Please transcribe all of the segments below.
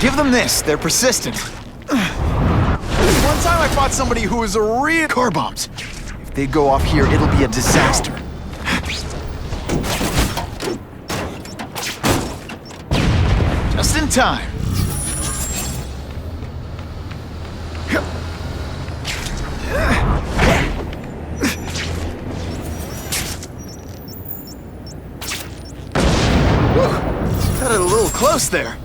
Give them this. They're persistent. One time I fought somebody who was a real car bombs. If they go off here, it'll be a disaster. Just in time. Got it a little close there.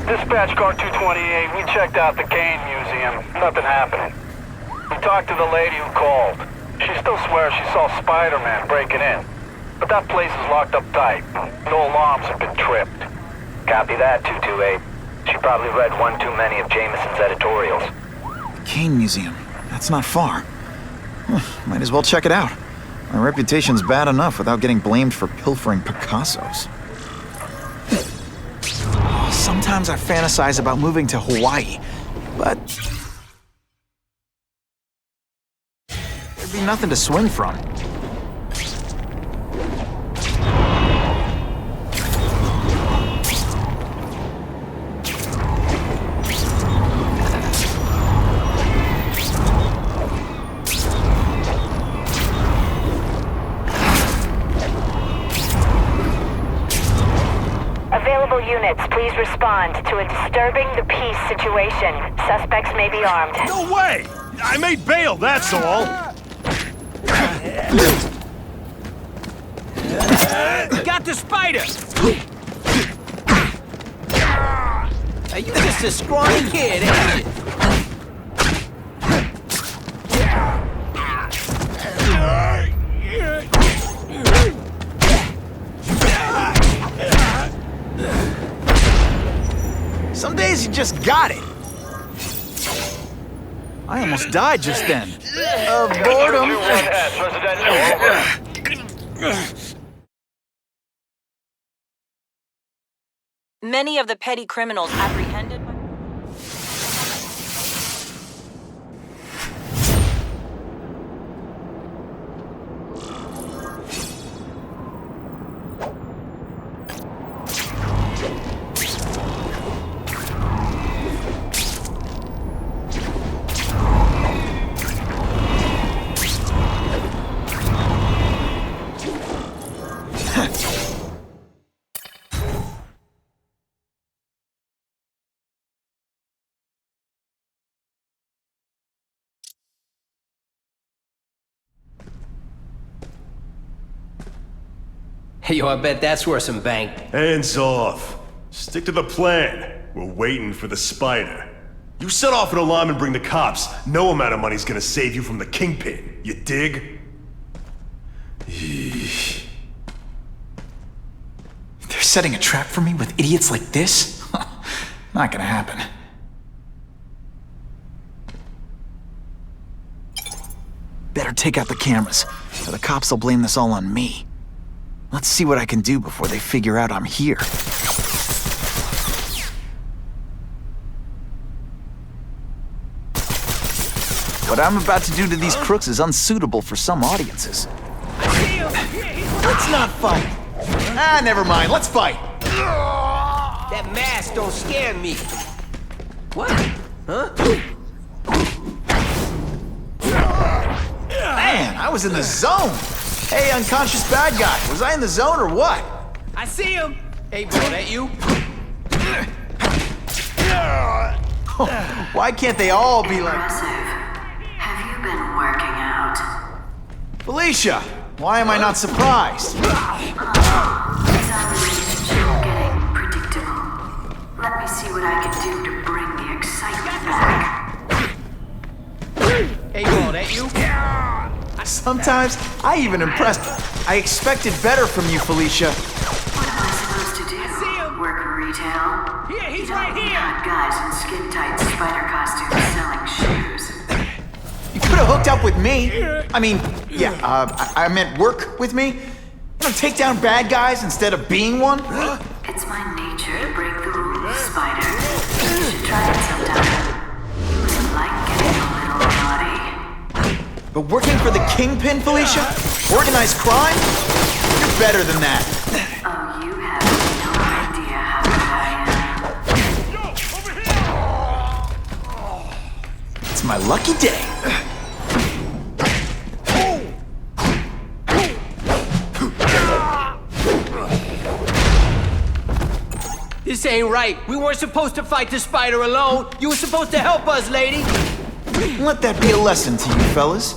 Dispatch car 228, we checked out the Kane Museum. Nothing happening. We talked to the lady who called. She still swears she saw Spider-Man breaking in. But that place is locked up tight. No alarms have been tripped. Copy that, 228. She probably read one too many of Jameson's editorials. Kane Museum. That's not far. Might as well check it out. My reputation's bad enough without getting blamed for pilfering Picassos. Sometimes I fantasize about moving to Hawaii, but there'd be nothing to swing from. Available units, please respond to a disturbing the peace situation. Suspects may be armed. No way! I made bail, that's all! Got the spider! Are you just a scrawny kid, ain't you? Some days you just got it. I almost died just then. Of boredom. Many of the petty criminals apprehended by... Hey, yo, I bet that's worth some bank. Hands off. Stick to the plan. We're waiting for the spider. You set off an alarm and bring the cops. No amount of money's gonna save you from the kingpin. You dig? They're setting a trap for me with idiots like this? Not gonna happen. Better take out the cameras, or the cops will blame this all on me. Let's see what I can do before they figure out I'm here. What I'm about to do to these crooks is unsuitable for some audiences. Let's not fight. Ah, never mind. Let's fight. That mask don't scare me. What? Huh? Man, I was in the zone. Hey, unconscious bad guy. Was I in the zone or what? I see him. Hey, bro, that you? Why can't they all be like... Impressive. Have you been working out? Felicia, why am I not surprised? This relationship getting predictable. Let me see what I can do to bring the excitement back. Sometimes I even impressed. I expected better from you, Felicia. What am I supposed to do? Work retail? Here, he's You don't right need here. hot guys in skin-tight spider costumes selling shoes. You could have hooked up with me. I mean, yeah, I meant work with me. Take down bad guys instead of being one. It's my nature to break the rules, Spider. You should try it sometime. You would like getting a little naughty. But working for the Kingpin, Felicia? Organized crime? You're better than that. Oh, you have no idea how good I am. It's my lucky day. This ain't right. We weren't supposed to fight the spider alone. You were supposed to help us, lady. Let that be a lesson to you, fellas.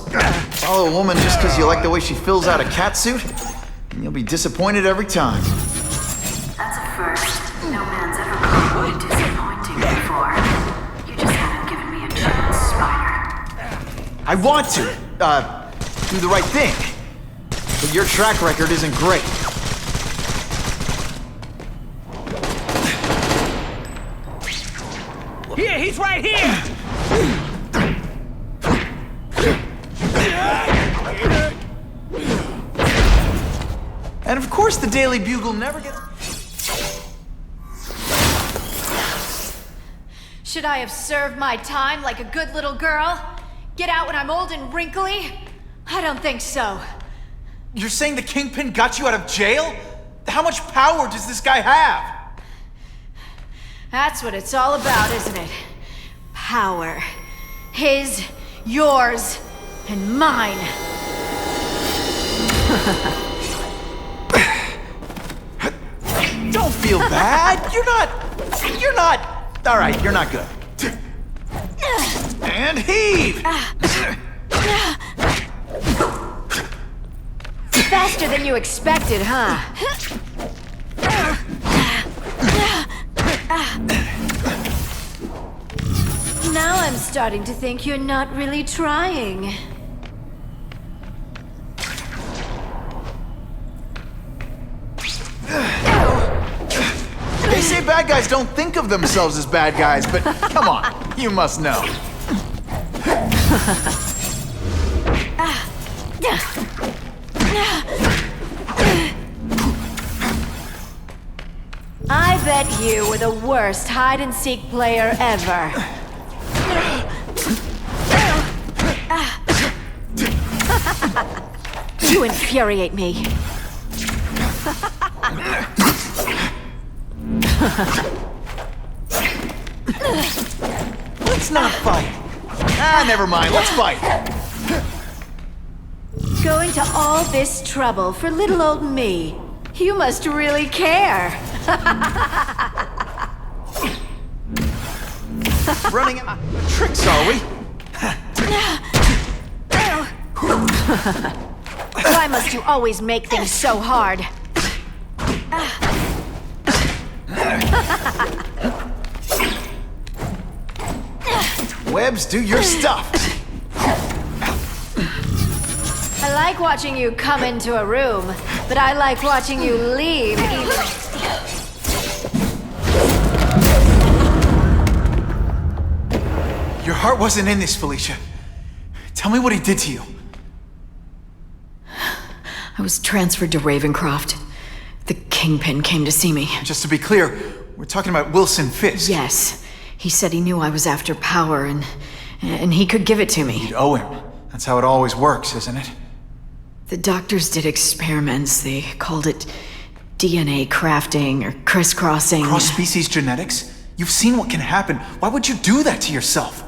Follow a woman just because you like the way she fills out a catsuit, and you'll be disappointed every time. That's a first. No man's ever called me disappointing before. You just haven't given me a chance, Spider. I want to, do the right thing. But your track record isn't great. Here, he's right here. And of course the Daily Bugle never gets... Should I have served my time like a good little girl? Get out when I'm old and wrinkly? I don't think so. You're saying the Kingpin got you out of jail? How much power does this guy have? That's what it's all about, isn't it? Power. His, yours, and mine. Don't feel bad. You're not... All right, you're not good. And heave! Faster than you expected, huh? Now I'm starting to think you're not really trying. They say bad guys don't think of themselves as bad guys, but come on, you must know. I bet you were the worst hide-and-seek player ever. You infuriate me. Let's not fight. Never mind, let's fight. Going to all this trouble for little old me. You must really care. Running out of tricks, are we? Why must you always make things so hard? Webbs, do your stuff. I like watching you come into a room, but I like watching you leave even... Your heart wasn't in this, Felicia. Tell me what he did to you. I was transferred to Ravencroft. The Kingpin came to see me. Just to be clear, we're talking about Wilson Fisk. Yes. He said he knew I was after power and he could give it to me. You'd owe him. That's how it always works, isn't it? The doctors did experiments. They called it DNA crafting or crisscrossing. Cross-species genetics? You've seen what can happen. Why would you do that to yourself?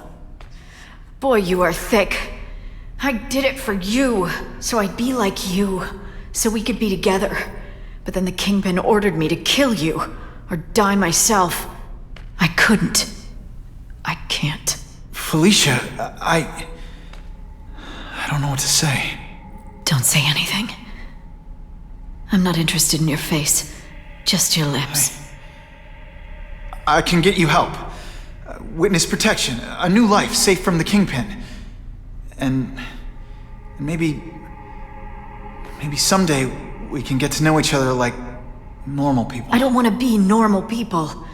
Boy, you are thick. I did it for you, so I'd be like you, so we could be together. But then the Kingpin ordered me to kill you, or die myself. I couldn't. I can't. Felicia, I don't know what to say. Don't say anything. I'm not interested in your face, just your lips. I can get you help. Witness protection, a new life safe from the Kingpin. And maybe Maybe someday we can get to know each other like normal people. I don't want to be normal people.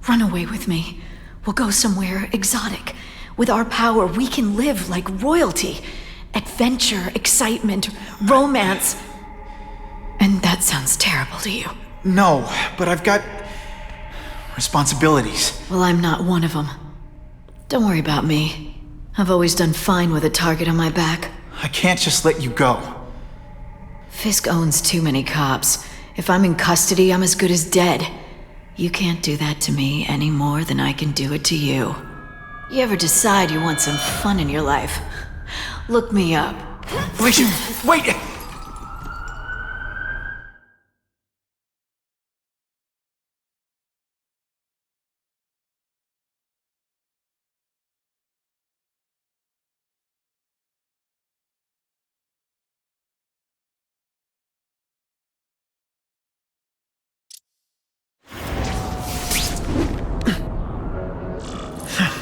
Run away with me. We'll go somewhere exotic. With our power, we can live like royalty. Adventure, excitement, romance. And that sounds terrible to you. No, but I've got responsibilities. Well, I'm not one of them. Don't worry about me. I've always done fine with a target on my back. I can't just let you go. Fisk owns too many cops. If I'm in custody, I'm as good as dead. You can't do that to me any more than I can do it to you. You ever decide you want some fun in your life? Look me up. Wait!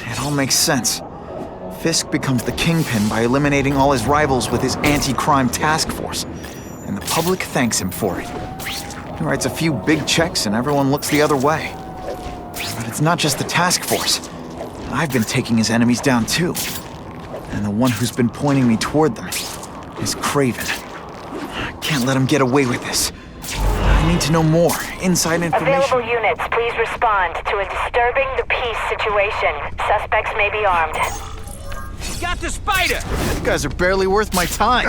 It all makes sense. Fisk becomes the kingpin by eliminating all his rivals with his anti-crime task force, and the public thanks him for it. He writes a few big checks and everyone looks the other way. But it's not just the task force. I've been taking his enemies down too. And the one who's been pointing me toward them is Craven. I can't let him get away with this. I need to know more, inside information. Available units, please respond to a disturbing the peace situation. Suspects may be armed. Got the spider! You guys are barely worth my time.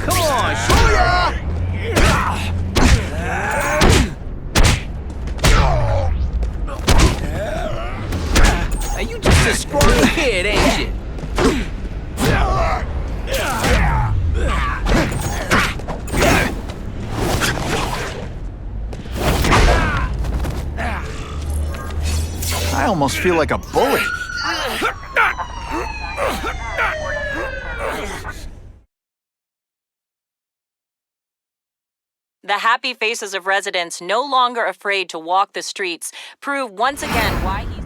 Come on, show ya! You just a scrawny kid, ain't you? I almost feel like a bully. The happy faces of residents no longer afraid to walk the streets prove once again why he's...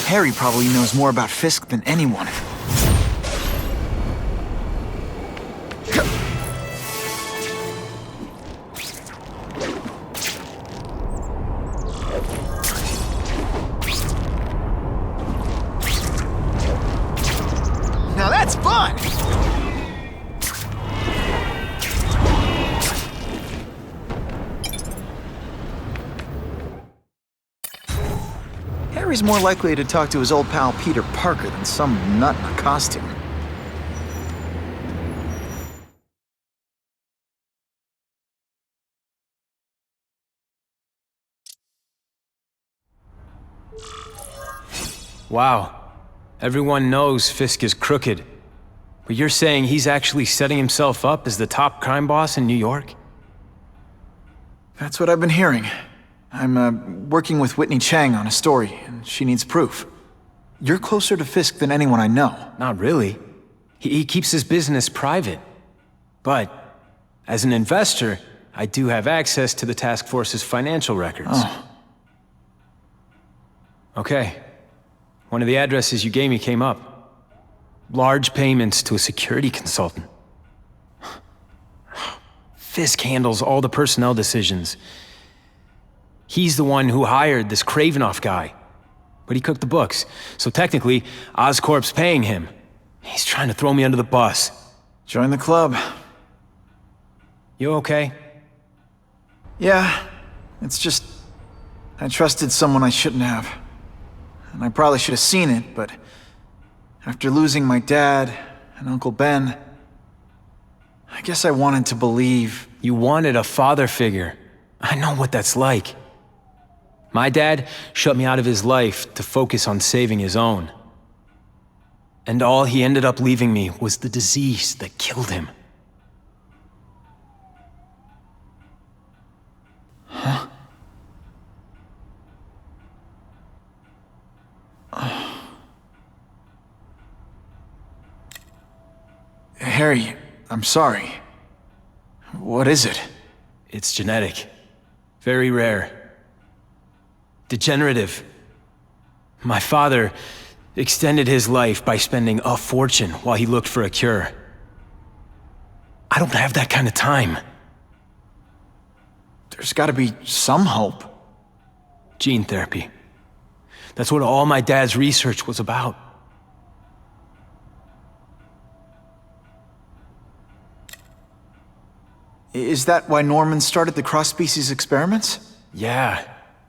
Harry probably knows more about Fisk than anyone. Now that's fun! Harry's more likely to talk to his old pal Peter Parker than some nut in a costume. Wow. Everyone knows Fisk is crooked. But you're saying he's actually setting himself up as the top crime boss in New York? That's what I've been hearing. I'm working with Whitney Chang on a story, and she needs proof. You're closer to Fisk than anyone I know. Not really. He keeps his business private. But, as an investor, I do have access to the task force's financial records. Oh. Okay. One of the addresses you gave me came up. Large payments to a security consultant. Fisk handles all the personnel decisions. He's the one who hired this Kravinoff guy. But he cooked the books, so technically, OsCorp's paying him. He's trying to throw me under the bus. Join the club. You okay? Yeah, it's just... I trusted someone I shouldn't have. And I probably should have seen it, but... after losing my dad and Uncle Ben... I guess I wanted to believe... You wanted a father figure. I know what that's like. My dad shut me out of his life to focus on saving his own. And all he ended up leaving me was the disease that killed him. Huh? Harry, I'm sorry. What is it? It's genetic. Very rare. Degenerative. My father extended his life by spending a fortune while he looked for a cure. I don't have that kind of time. There's gotta be some hope. Gene therapy. That's what all my dad's research was about. Is that why Norman started the cross-species experiments? Yeah.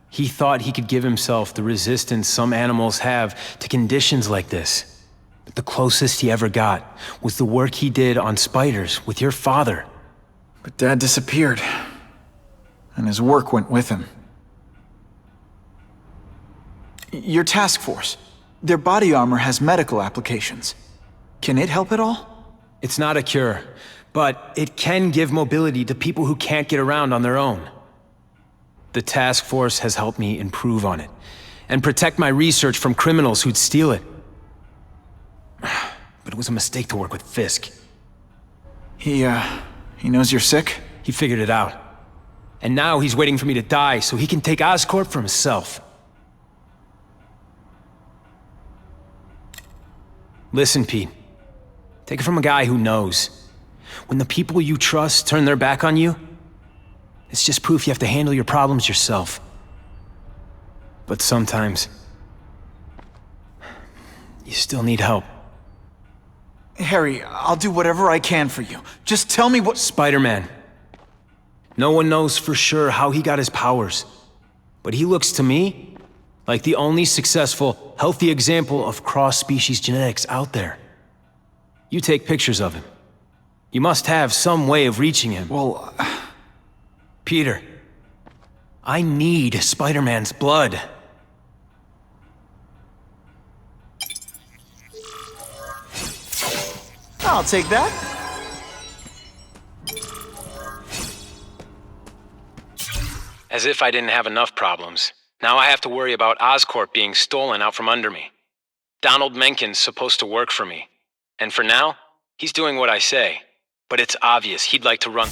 He thought he could give himself the resistance some animals have to conditions like this. But the closest he ever got was the work he did on spiders with your father. But Dad disappeared, and his work went with him. Your task force, their body armor has medical applications. Can it help at all? It's not a cure, but it can give mobility to people who can't get around on their own. The task force has helped me improve on it, and protect my research from criminals who'd steal it. But it was a mistake to work with Fisk. He knows you're sick? He figured it out. And now he's waiting for me to die so he can take OsCorp for himself. Listen, Pete. Take it from a guy who knows. When the people you trust turn their back on you, it's just proof you have to handle your problems yourself. But sometimes, you still need help. Harry, I'll do whatever I can for you. Just tell me what— Spider-Man. No one knows for sure how he got his powers. But he looks to me like the only successful, healthy example of cross-species genetics out there. You take pictures of him. You must have some way of reaching him. Well, Peter, I need Spider-Man's blood. I'll take that. As if I didn't have enough problems. Now I have to worry about OsCorp being stolen out from under me. Donald Menken's supposed to work for me. And for now, he's doing what I say. But it's obvious he'd like to run.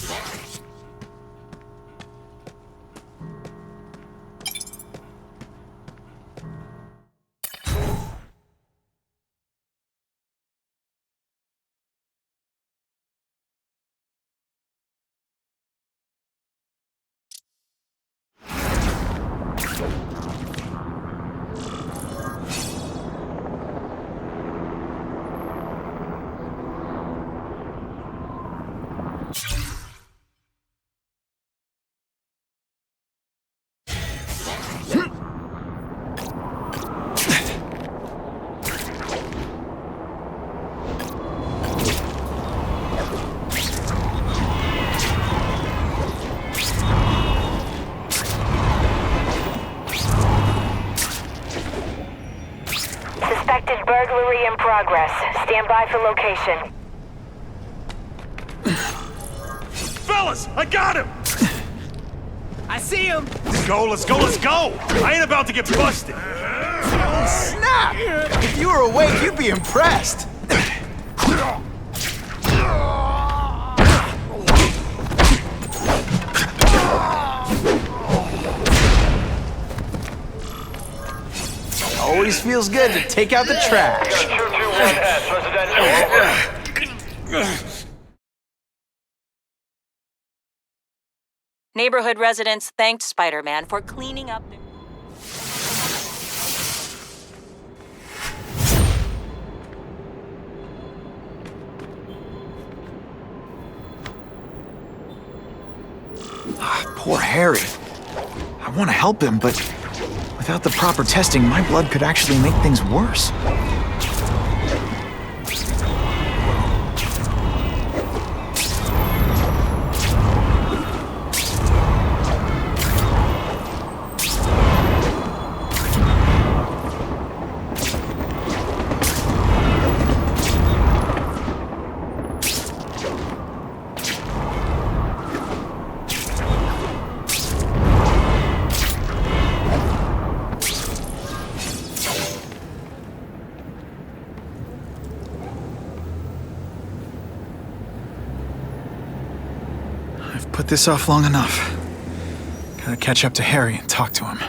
Suspected burglary in progress. Stand by for location. Fellas, I got him! I see him! Let's go, let's go, let's go! I ain't about to get busted! Snap! If you were awake, you'd be impressed. Always feels good to take out the trash. 221S, residential, over. Neighborhood residents thanked Spider-Man for cleaning up their... Poor Harry. I want to help him, but without the proper testing, my blood could actually make things worse. I've put this off long enough. Gotta catch up to Harry and talk to him.